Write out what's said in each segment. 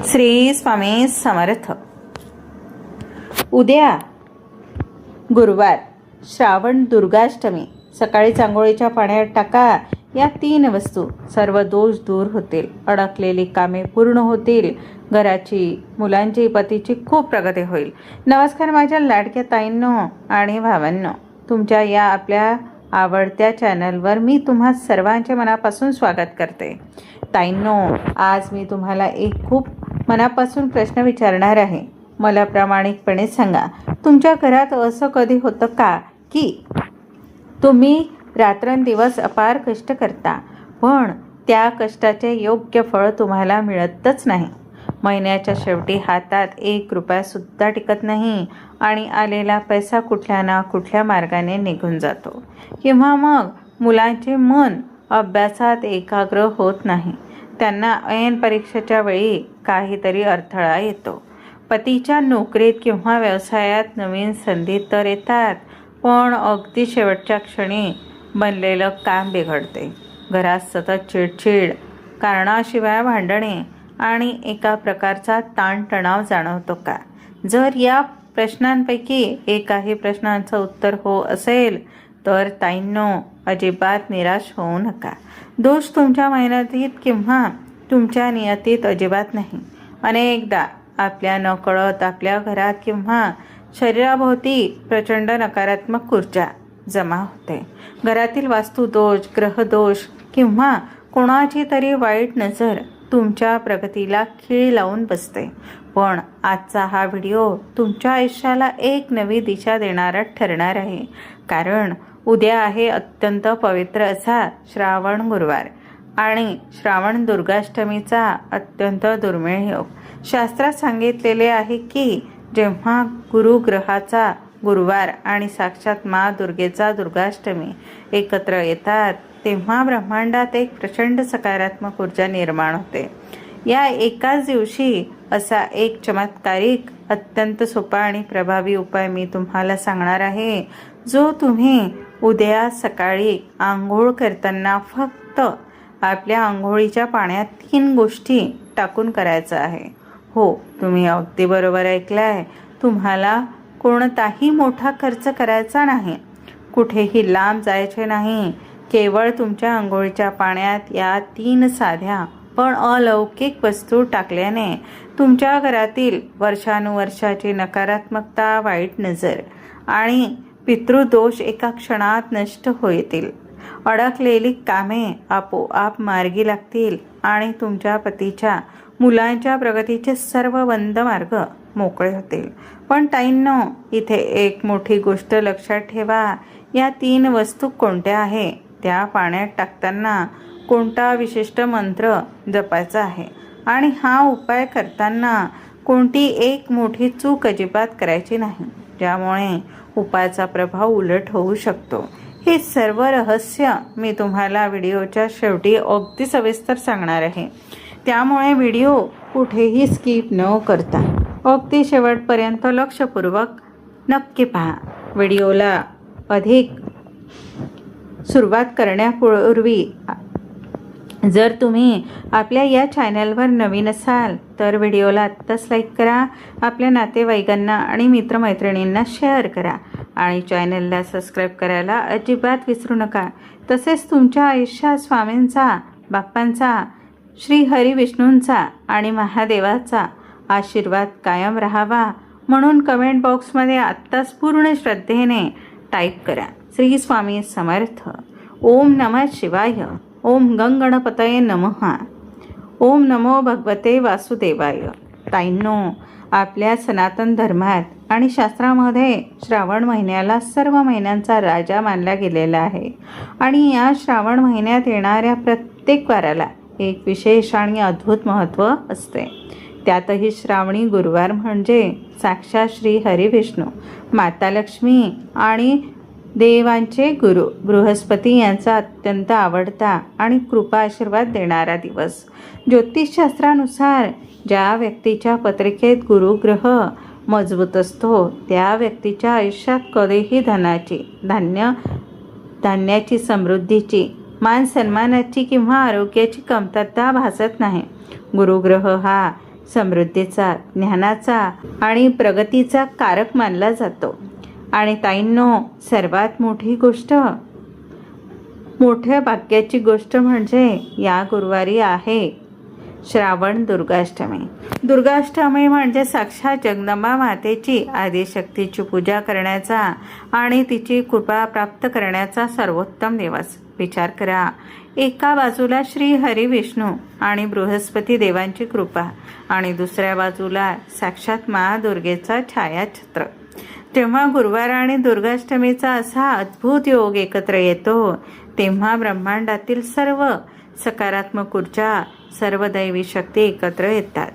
श्री स्वामी समर्थ. उद्या गुरुवार, श्रावण दुर्गाष्टमी. सकाळी आंघोळीच्या पाण्यात टाका या 3 वस्तू. सर्व दोष दूर होतील, अडकलेली कामे पूर्ण होतील, घराची, मुलांची, पतीची खूप प्रगती होईल. नमस्कार माझ्या लाडक्या ताईंनो आणि भावांनो, तुमच्या या आपल्या आवडत्या चॅनलवर मी तुम्हा सर्वांचे मनापासून स्वागत करते. ताईंनो, आज मी तुम्हाला एक खूप मनापासून प्रश्न विचारणार आहे. मला प्रामाणिकपणे सांगा, तुमच्या घरात असं कधी होतं का की तुम्ही रात्रंदिवस अपार कष्ट करता, पण त्या कष्टाचे योग्य फळ तुम्हाला मिळतच नाही. महिन्याच्या शेवटी हातात 1 रुपयासुद्धा टिकत नाही आणि आलेला पैसा कुठल्या ना कुठल्या मार्गाने निघून जातो. किंवा मग मुलांचे मन अभ्यासात एकाग्र होत नाही, त्यांना ऐन परीक्षेच्या वेळी काहीतरी अडथळा येतो. पतीच्या नोकरीत किंवा व्यवसायात नवीन संधी तर येतात, पण अगदी शेवटच्या क्षणी बनलेलं काम बिघडते. घरात सतत चिडचिड, कारणाशिवाय भांडणे आणि एका प्रकारचा ताणतणाव जाणवतो का? जर या प्रश्नांपैकी एकाही प्रश्नांचं उत्तर हो असेल तर ताईंनो, अजिबात निराश होऊ नका. दोष तुमच्या मेहनतीत किंवा तुमच्या नियतीत अजिबात नाही. अनेकदा आपल्या नकळत आपल्या घरात किंवा शरीराभोवती प्रचंड नकारात्मक ऊर्जा जमा होते. घरातील वास्तुदोष, ग्रहदोष किंवा कोणाची तरी वाईट नजर तुमच्या प्रगतीला खीळ लावून बसते. पण आजचा हा व्हिडिओ तुमच्या आयुष्याला एक नवी दिशा देणारा ठरणार आहे. कारण उद्या आहे अत्यंत पवित्र असा श्रावण गुरुवार आणि श्रावण दुर्गाष्टमीचा अत्यंत दुर्मिळ योग. शास्त्रात सांगितलेले आहे की जेव्हा गुरुग्रहाचा गुरुवार आणि साक्षात मा दुर्गेचा दुर्गाष्टमी एकत्र येतात, तेव्हा ब्रह्मांडात एक प्रचंड सकारात्मक ऊर्जा निर्माण होते. या एकाच दिवशी असा एक चमत्कारिक, अत्यंत सोपा आणि प्रभावी उपाय मी तुम्हाला सांगणार आहे, जो तुम्ही उद्या सकाळी आंघोळ करताना फक्त आपल्या आंघोळीच्या पाण्यात 3 गोष्टी टाकून करायचं आहे. हो, तुम्ही अगदी बरोबर ऐकलंय. तुम्हाला कोणताही मोठा खर्च करायचा नाही, कुठेही लांब जायचे नाही. केवळ तुमच्या आंघोळीच्या पाण्यात या 3 साध्या पण अलौकिक वस्तू टाकल्याने तुमच्या घरातील वर्षानुवर्षाची नकारात्मकता, वाईट नजर आणि पितृदोष एका क्षणात नष्ट होतील. अडकलेली कामे आपोआप मार्गी लागतील आणि तुमच्या पतीच्या, मुलांच्या प्रगतीचे सर्व बंद मार्ग मोकळे होतील. पण ताईंनो, इथे एक मोठी गोष्ट लक्षात ठेवा. या 3 वस्तू कोणत्या आहे, त्या पाण्यात टाकताना कोणता विशिष्ट मंत्र जपायचा आहे आणि हा उपाय करताना कोणती एक मोठी चूक अजिबात करायची नाही, ज्यामुळे उपायाचा प्रभाव उलट होऊ शकतो. हे सर्व रहस्य मी तुम्हाला व्हिडिओच्या शेवटी अगदी सविस्तर सांगणार आहे. त्यामुळे व्हिडिओ कुठेही स्किप न करता अगदी शेवटपर्यंत लक्षपूर्वक नक्की पहा. व्हिडिओला अधिक सुरुवात करण्यापूर्वी जर तुम्ही आपल्या या चॅनलवर नवीन असाल तर व्हिडिओला आत्ताच लाईक करा, आपल्या नातेवाईकांना आणि मित्रमैत्रिणींना शेअर करा आणि चॅनलला सबस्क्राईब करायला अजिबात विसरू नका. तसेच तुमच्या आयुष्यात स्वामींचा, बाप्पांचा, श्री हरी विष्णूंचा आणि महादेवाचा आशीर्वाद कायम राहावा म्हणून कमेंट बॉक्समध्ये आत्ताच पूर्ण श्रद्धेने टाईप करा, श्री स्वामी समर्थ. ओम नमः शिवाय. ओम गंगणपतये नमः. ओम नमो भगवते वासुदेवाय. ताईंनो, आपल्या सनातन धर्मात आणि शास्त्रामध्ये श्रावण महिन्याला सर्व महिन्यांचा राजा मानला गेलेला आहे आणि या श्रावण महिन्यात येणाऱ्या प्रत्येक वाराला एक विशेष आणि अद्भुत महत्त्व असते. त्यातही श्रावणी गुरुवार म्हणजे साक्षात श्री हरी विष्णू, माता लक्ष्मी आणि देवांचे गुरु बृहस्पती यांचा अत्यंत आवडता आणि कृपा आशीर्वाद देणारा दिवस. ज्योतिषशास्त्रानुसार ज्या व्यक्तीच्या पत्रिकेत गुरुग्रह मजबूत असतो त्या व्यक्तीच्या आयुष्यात कधीही धान्याची, समृद्धीची, मान सन्मानाची किंवा आरोग्याची कमतरता भासत नाही. गुरुग्रह हा समृद्धीचा, ज्ञानाचा आणि प्रगतीचा कारक मानला जातो. आणि ताईंनो, सर्वात मोठ्या भाग्याची गोष्ट म्हणजे या गुरुवारी आहे श्रावण दुर्गाष्टमी. दुर्गाष्टमी म्हणजे साक्षात जगदंबा मातेची, आदिशक्तीची पूजा करण्याचा आणि तिची कृपा प्राप्त करण्याचा सर्वोत्तम दिवस. विचार करा, एका बाजूला श्री हरी विष्णू आणि बृहस्पती देवांची कृपा आणि दुसऱ्या बाजूला साक्षात महादुर्गेचा छायाचित्र. जेव्हा गुरुवार आणि दुर्गाष्टमीचा असा अद्भुत योग एकत्र येतो, तेव्हा ब्रह्मांडातील सर्व सकारात्मक ऊर्जा, सर्व दैवी शक्ती एकत्र येतात.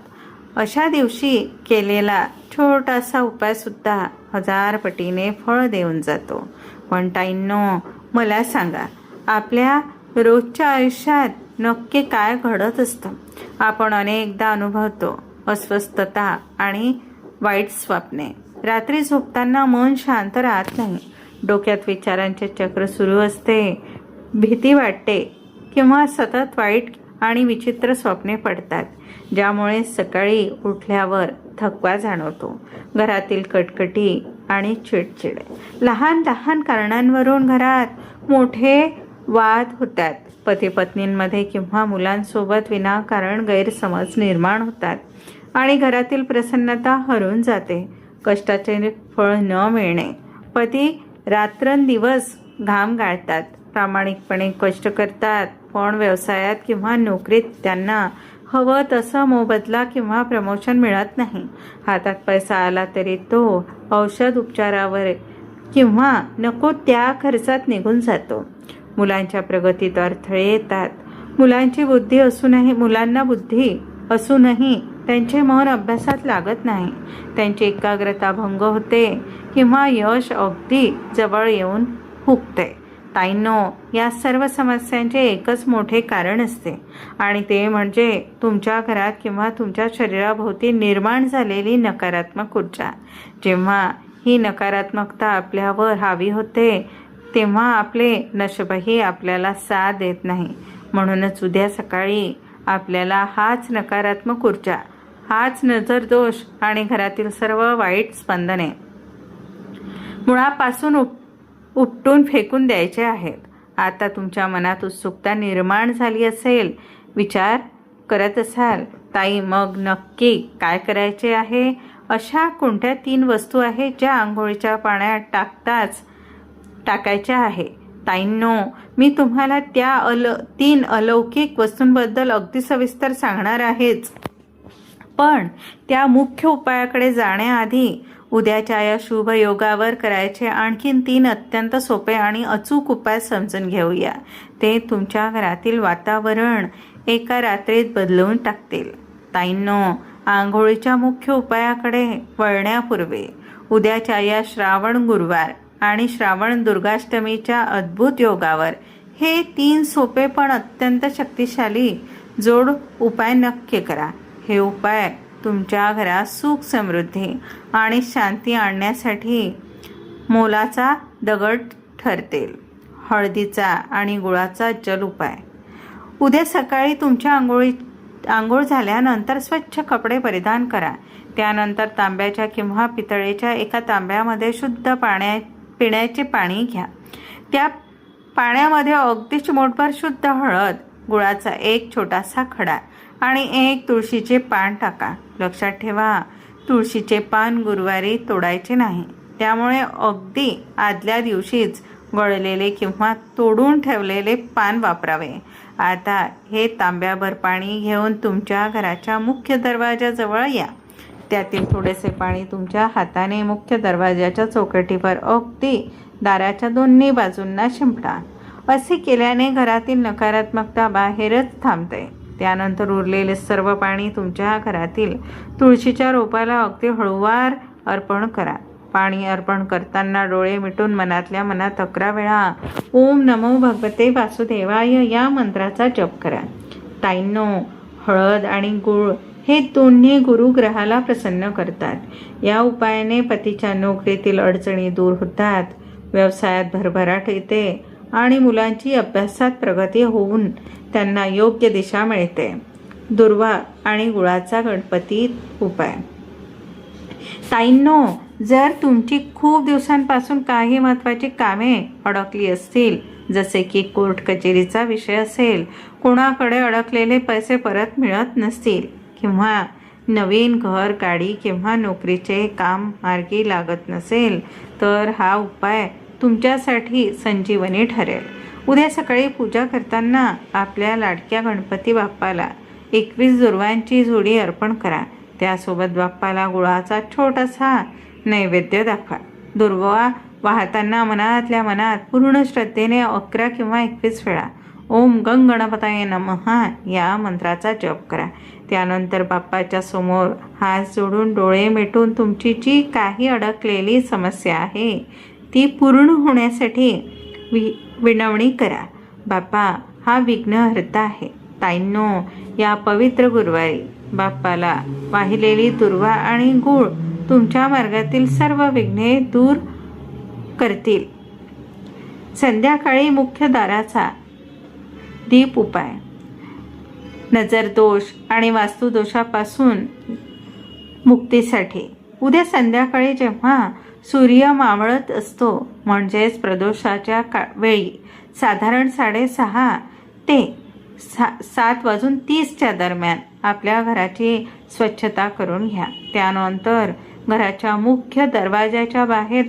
अशा दिवशी केलेला छोटासा उपाय सुद्धा 1000 पटीने फळ देऊन जातो. पण ताईंनो, मला सांगा, आपल्या रोजच्या आयुष्यात नक्की काय घडत असतं? आपण अनेकदा अनुभवतो अस्वस्थता आणि वाईट स्वप्ने. रात्री झोपताना मन शांत राहत नाही, डोक्यात विचारांचे चक्र सुरू असते, भीती वाटते किंवा सतत वाईट आणि विचित्र स्वप्ने पडतात, ज्यामुळे सकाळी उठल्यावर थकवा जाणवतो. घरातील कटकटी आणि चिडचिड, लहान लहान कारणांवरून घरात मोठे वाद होतात. पती पत्नींमध्ये किंवा मुलांसोबत विनाकारण गैरसमज निर्माण होतात आणि घरातील प्रसन्नता हरवून जाते. कष्टाचे फळ न मिळणे, पती रात्रंदिवस घाम गाळतात, प्रामाणिकपणे कष्ट करतात, पण व्यवसायात किंवा नोकरीत त्यांना हवं तसं मोबदला किंवा प्रमोशन मिळत नाही. हातात पैसा आला तरी तो औषध उपचारावर किंवा नको त्या खर्चात निघून जातो. मुलांच्या प्रगतीत अडथळे येतात. मुलांना बुद्धी असूनही त्यांचे मन अभ्यासात लागत नाही. त्यांची एकाग्रता भंग होते किंवा यश अगदी जवळ येऊन हुकते. ताईंनो, या सर्व समस्यांचे एकच मोठे कारण असते आणि ते म्हणजे तुमच्या घरात किंवा तुमच्या शरीराभोवती निर्माण झालेली नकारात्मक ऊर्जा. जेव्हा ही नकारात्मकता आपल्यावर हावी होते, तेव्हा आपले नशीबही आपल्याला साथ देत नाही. म्हणूनच उद्या सकाळी आपल्याला हाच नकारात्मक ऊर्जा, हाच नजर दोष आणि घरातील सर्व वाईट स्पंदने मुळापासून उपटून फेकून द्यायचे आहेत. आता तुमच्या मनात उत्सुकता निर्माण झाली असेल, विचार करत असाल, ताई मग नक्की काय करायचे आहे? अशा कोणत्या 3 वस्तू आहेत ज्या आंघोळीच्या पाण्यात टाकायच्या आहे? ताईंनो, मी तुम्हाला त्या 3 अलौकिक वस्तूंबद्दल अगदी सविस्तर सांगणार आहेच, पण त्या मुख्य उपायाकडे जाण्याआधी उद्याच्या या शुभ योगावर करायचे आणखीन 3 अत्यंत सोपे आणि अचूक उपाय समजून घेऊया. ते तुमच्या घरातील वातावरण एका रात्रीत बदलवून टाकतील. ताईंनो, आंघोळीच्या मुख्य उपायाकडे वळण्यापूर्वी उद्याच्या या श्रावण गुरुवार आणि श्रावण दुर्गाष्टमीच्या अद्भुत योगावर हे 3 सोपे पण अत्यंत शक्तिशाली जोड उपाय नक्की करा. हे उपाय तुमच्या घरात सुख, समृद्धी आणि शांती आणण्यासाठी मोलाचा दगड ठरतील. हळदीचा आणि गुळाचा जल उपाय. उद्या सकाळी तुमच्या आंघोळ झाल्यानंतर स्वच्छ कपडे परिधान करा. त्यानंतर तांब्याच्या किंवा पितळेच्या एका तांब्यामध्ये शुद्ध पिण्याचे पाणी घ्या. त्या पाण्यामध्ये अगदी चिमूटभर शुद्ध हळद, गुळाचा एक छोटासा खडा आणि 1 तुळशीचे पान टाका. लक्षात ठेवा, तुळशीचे पान गुरुवारी तोडायचे नाही, त्यामुळे अगदी आदल्या दिवशीच गळलेले किंवा तोडून ठेवलेले पान वापरावे. आता हे तांब्याभर पाणी घेऊन तुमच्या घराच्या मुख्य दरवाजाजवळ या. त्यातील थोडेसे पाणी तुमच्या हाताने मुख्य दरवाजाच्या चौकटीवर अगदी दाराच्या दोन्ही बाजूंना शिंपडा. असे केल्याने घरातील नकारात्मकता बाहेरच थांबते. त्यानंतर उरलेले सर्व पाणी तुमच्या घरातील तुळशीच्या रोपाला अगदी हळूवार अर्पण करा. पाणी अर्पण करताना डोळे मिटून मनातल्या मनात 11 वेळा ओम नमो भगवते वासुदेवाय या मंत्राचा जप करा. ताईंनो, हळद आणि गुळ हे दोन्ही गुरुग्रहाला प्रसन्न करतात. या उपायाने पतीच्या नोकरीतील अडचणी दूर होतात, व्यवसायात भरभराट येते आणि मुलांची अभ्यासात प्रगती होऊन त्यांना योग्य दिशा मिळते. दुर्वा आणि गुळाचा गणपती उपाय. ताईंनो, जर तुमची खूप दिवसांपासून काही महत्त्वाची कामे अडकली असतील, जसे की कोर्ट कचेरीचा विषय असेल, कोणाकडे अडकलेले पैसे परत मिळत नसतील, किंवा नवीन घर, गाडी किंवा नोकरीचे काम मार्गी लागत नसेल, तर हा उपाय तुमच्यासाठी संजीवनी ठरेल. उद्या सकाळी पूजा करताना आपल्या लाडक्या गणपती बाप्पाला 21 दुर्वांची जोडी अर्पण करा. त्यासोबत बाप्पाला गुळाचा छोटासा नैवेद्य दाखवा. दुर्वा वाहताना मनातल्या मनात पूर्ण श्रद्धेने 11 किंवा 21 वेळा ओम गंग गणपताय नमः या मंत्राचा जप करा. त्यानंतर बाप्पाच्या समोर हात जोडून डोळे मिटून तुमची जी काही अडकलेली समस्या आहे ती पूर्ण होण्यासाठी विनवणी करा. बाप्पा हा विघ्नहर्ता आहे. ताईंनो, या पवित्र गुरुवारी बाप्पाला वाहिलेली दुर्वा आणि गूळ तुमच्या मार्गातील सर्व विघ्ने दूर करतील. संध्याकाळी मुख्य दाराचा दीप उपाय. नजर दोष आणि वास्तुदोषापासून मुक्तीसाठी उद्या संध्याकाळी जेव्हा सूर्य मावळत असतो, म्हणजेच प्रदोषाच्या वेळी साधारण 6:30 ते 7:30 दरम्यान आपल्या घराची स्वच्छता करून घ्या. त्यानंतर घराच्या मुख्य दरवाजाच्या बाहेर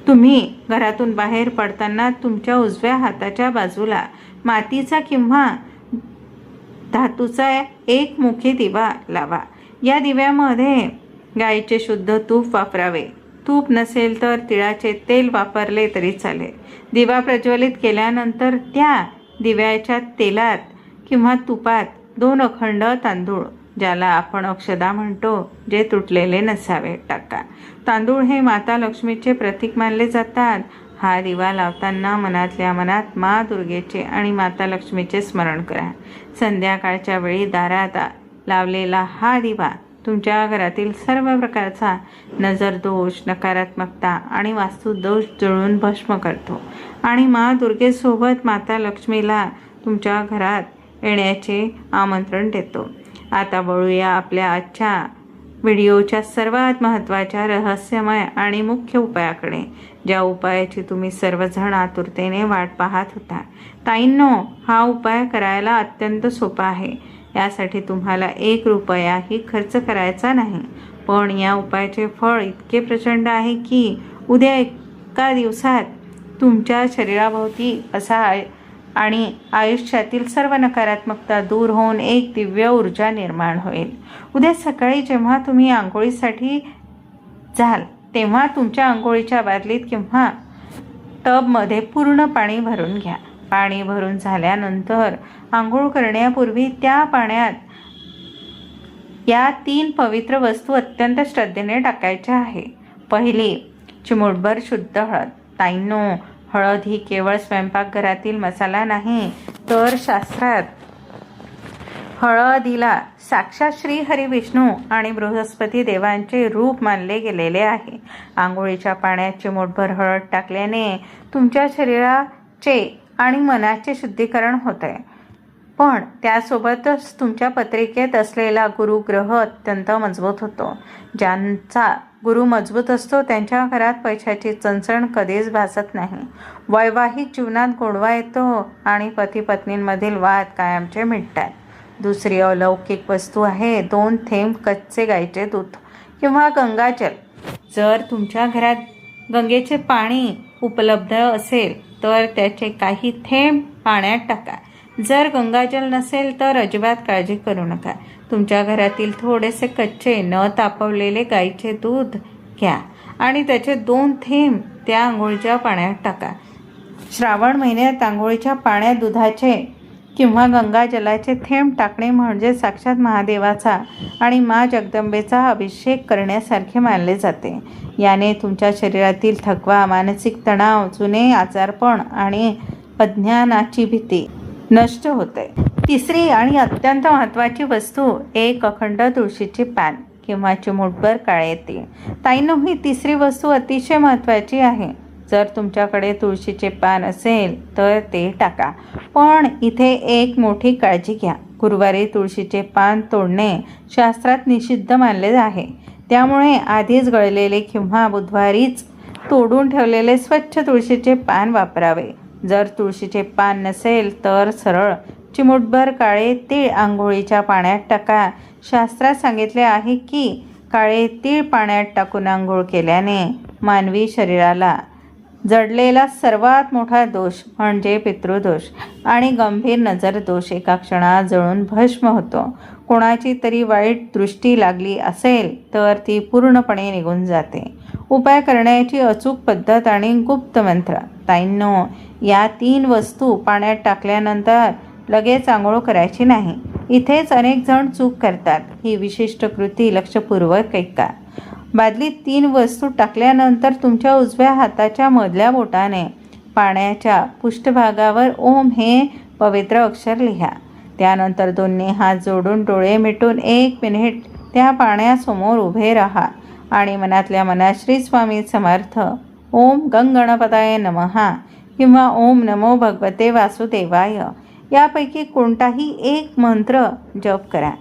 तुम्ही घरातून बाहेर पडताना तुमच्या उजव्या हाताच्या बाजूला मातीचा किंवा धातूचा एक मुखी दिवा लावा. या दिव्यामध्ये गाईचे शुद्ध तूप वापरावे. तूप नसेल तर तिळाचे तेल वापरले तरी चालेल. दिवा प्रज्वलित केल्यानंतर त्या दिव्याच्या तेलात किंवा तुपात 2 अखंड तांदूळ, ज्याला आपण अक्षदा म्हणतो, जे तुटलेले नसावे, टाका. तांदूळ हे माता लक्ष्मीचे प्रतीक मानले जातात. हा दिवा लावताना मनातल्या मनात मा दुर्गेचे आणि माता लक्ष्मीचे स्मरण करा. संध्याकाळच्या वेळी दारात लावलेला हा दिवा तुमच्या घरातील सर्व प्रकारचा नजरदोष, नकारात्मकता आणि वास्तुदोष जळून भस्म करतो आणि मा दुर्गेसोबत माता लक्ष्मीला तुमच्या घरात येण्याचे आमंत्रण देतो. आता वळूया आपल्या आजच्या व्हिडिओच्या सर्वात महत्त्वाच्या, रहस्यमय आणि मुख्य उपायाकडे, ज्या उपायाची तुम्ही सर्वजण आतुरतेने वाट पाहत होता. ताईंनो, हा उपाय करायला अत्यंत सोपा आहे. यासाठी तुम्हाला 1 रुपयाही खर्च करायचा नाही. पण या उपायाचे फळ इतके प्रचंड आहे की उद्या एका दिवसात तुमच्या शरीराभोवती असा आणि आयुष्यातील सर्व नकारात्मकता दूर होऊन एक दिव्य ऊर्जा निर्माण होईल. उद्या सकाळी जेव्हा तुम्ही आंघोळीसाठी जाल, तेव्हा तुमच्या आंघोळीच्या बादलीत किंवा टबमध्ये पूर्ण पाणी भरून घ्या. पाणी भरून झाल्यानंतर आंघोळ करण्यापूर्वी त्या पाण्यात या 3 पवित्र वस्तू अत्यंत श्रद्धेने टाकायच्या आहे. पहिली, चिमूटभर शुद्ध हळद. ताईंनो, हळद ही केवळ स्वयंपाकघरातील मसाला नाही, तर शास्त्रात हळदीला साक्षात श्री हरी विष्णू आणि बृहस्पती देवांचे रूप मानले गेलेले आहे. आंघोळीच्या पाण्यात चिमूटभर हळद टाकल्याने तुमच्या शरीराचे आणि मनाचे शुद्धीकरण होते. पण त्यासोबतच तुमच्या पत्रिकेत असलेला गुरुग्रह अत्यंत मजबूत होतो. ज्यांचा गुरु मजबूत असतो त्यांच्या घरात पैशाची चणचण कधीच भासत नाही. वैवाहिक जीवनात गोडवा येतो आणि पती पत्नींमधील वाद कायमचे मिटतात. दुसरी अलौकिक वस्तू आहे 2 थेंब कच्चे गाईचे दूध किंवा गंगाजल. जर तुमच्या घरात गंगेचे पाणी उपलब्ध असेल तर त्याचे काही थेंब पाण्यात टाका. जर गंगाजल नसेल तर अजिबात काळजी करू नका. तुमच्या घरातील थोडेसे कच्चे न तापवलेले गाईचे दूध घ्या आणि त्याचे 2 थेंब त्या आंघोळीच्या पाण्यात टाका. श्रावण महिन्यात आंघोळीच्या पाण्यात दुधाचे किंवा गंगाजलाचे थेंब टाकणे म्हणजे साक्षात महादेवाचा आणि मा जगदंबेचा अभिषेक करण्यासारखे मानले जाते. याने तुमच्या शरीरातील थकवा, मानसिक तणाव, जुने आजारपण आणि अज्ञानाची भीती नष्ट होते. तिसरी आणि अत्यंत महत्त्वाची वस्तू 1 अखंड तुळशीचे पान किंवा चिमूटभर काळे तीळ. ताईंनो, ही तिसरी वस्तू अतिशय महत्त्वाची आहे. जर तुमच्याकडे तुळशीचे पान असेल तर ते टाका. पण इथे एक मोठी काळजी घ्या. गुरुवारी तुळशीचे पान तोडणे शास्त्रात निषिद्ध मानले आहे. त्यामुळे आधीच गळलेले किंवा बुधवारीच तोडून ठेवलेले स्वच्छ तुळशीचे पान वापरावे. जर तुळशीचे पान नसेल तर सरळ चिमूटभर काळे तीळ आंघोळीच्या पाण्यात टाका. शास्त्रात सांगितले आहे की काळे तीळ पाण्यात टाकून आंघोळ केल्याने मानवी शरीराला जडलेला सर्वात मोठा दोष म्हणजे पितृदोष आणि गंभीर नजर दोष एका क्षणात जळून भस्म होतो. कोणाची तरी वाईट दृष्टी लागली असेल तर ती पूर्णपणे निघून जाते. उपाय करण्याची अचूक पद्धत आणि गुप्त मंत्र. ताईंनो, या 3 वस्तू पाण्यात टाकल्यानंतर लगेच आंघोळ करायची नाही. इथेच अनेक जण चूक करतात. ही विशिष्ट कृती लक्षपूर्वक ऐका. बादलीत 3 वस्तू टाकल्यानंतर तुमच्या उजव्या हाताच्या मधल्या बोटाने पाण्याच्या पृष्ठभागावर ओम हे पवित्र अक्षर लिहा. त्यानंतर दोन्ही हात जोडून डोळे मिटून 1 मिनिट त्या पाण्यासमोर उभे राहा आणि मनातल्या मनात श्री स्वामी समर्थ, ओम गंगणपताय नमः किंवा ओम नमो भगवते वासुदेवाय यापैकी कोणताही एक मंत्र जप करा.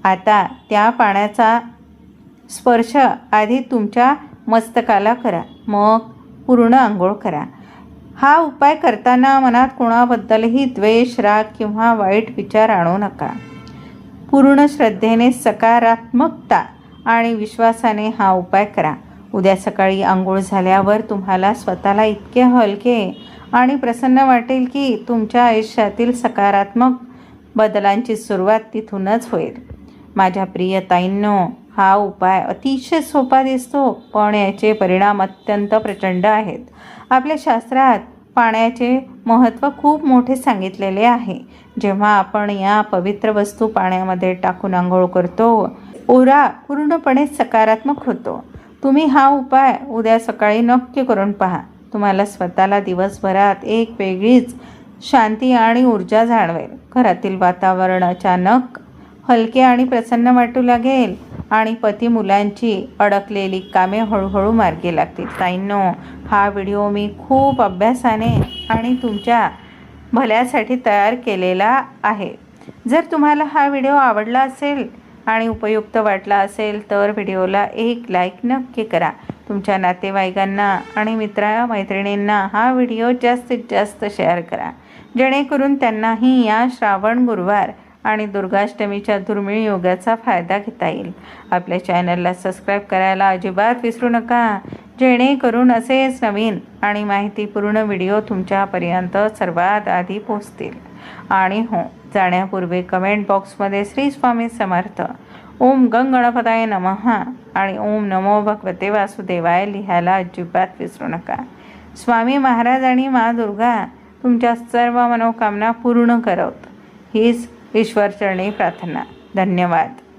आता त्या पाण्याचा स्पर्श आधी तुमच्या मस्तकाला करा, मग पूर्ण आंघोळ करा. हा उपाय करताना मनात कोणाबद्दलही द्वेष, राग किंवा वाईट विचार आणू नका. पूर्ण श्रद्धेने, सकारात्मकता आणि विश्वासाने हा उपाय करा. उद्या सकाळी आंघोळ झाल्यावर तुम्हाला स्वतःला इतके हलके आणि प्रसन्न वाटेल की तुमच्या आयुष्यातील सकारात्मक बदलांची सुरुवात तिथूनच होईल. माझ्या प्रिय ताईंनो, हा उपाय अतिशय सोपा दिसतो, पण याचे परिणाम अत्यंत प्रचंड आहेत. आपल्या शास्त्रात पाण्याचे महत्त्व खूप मोठे सांगितलेले आहे. जेव्हा आपण या पवित्र वस्तू पाण्यामध्ये टाकून आंघोळ करतो, ओरा पूर्णपणे सकारात्मक होतो. तुम्ही हा उपाय उद्या सकाळी नक्की करून पहा. तुम्हाला स्वतःला दिवसभरात एक वेगळीच शांती आणि ऊर्जा जाणवेल. घरातील वातावरण अचानक हलके आणि प्रसन्न वाटू लागेल आणि पती मुलांची अडकलेली कामे हळूहळू मार्गी लागतील. ताईंनो, हा व्हिडिओ मी खूप अभ्यासाने आणि तुमच्या भल्यासाठी तयार केलेला आहे. जर तुम्हाला हा व्हिडिओ आवडला असेल आणि उपयुक्त वाटला असेल तर व्हिडिओला एक लाईक नक्की करा. तुमच्या नातेवाईकांना आणि मित्रमैत्रिणींना हा व्हिडिओ जास्तीत जास्त शेअर करा, जेणेकरून त्यांनाही या श्रावण गुरुवार आणि दुर्गाष्टमीच्या दुर्मिळ योगाचा फायदा घेता येईल. आपल्या चॅनलला सबस्क्राईब करायला अजिबात विसरू नका, जेणेकरून असेच नवीन आणि माहितीपूर्ण व्हिडिओ तुमच्यापर्यंत सर्वात आधी पोहोचतील. आणि हो, जाण्यापूर्वी कमेंट बॉक्समध्ये श्री स्वामी समर्थ, ओम गंगणपताय नमः आणि ओम नमो भगवते वासुदेवाय लिहायला अजिबात विसरू नका. स्वामी महाराज आणि मा दुर्गा तुमच्या सर्व मनोकामना पूर्ण करत हीच ईश्वरचरणी प्रार्थना. धन्यवाद.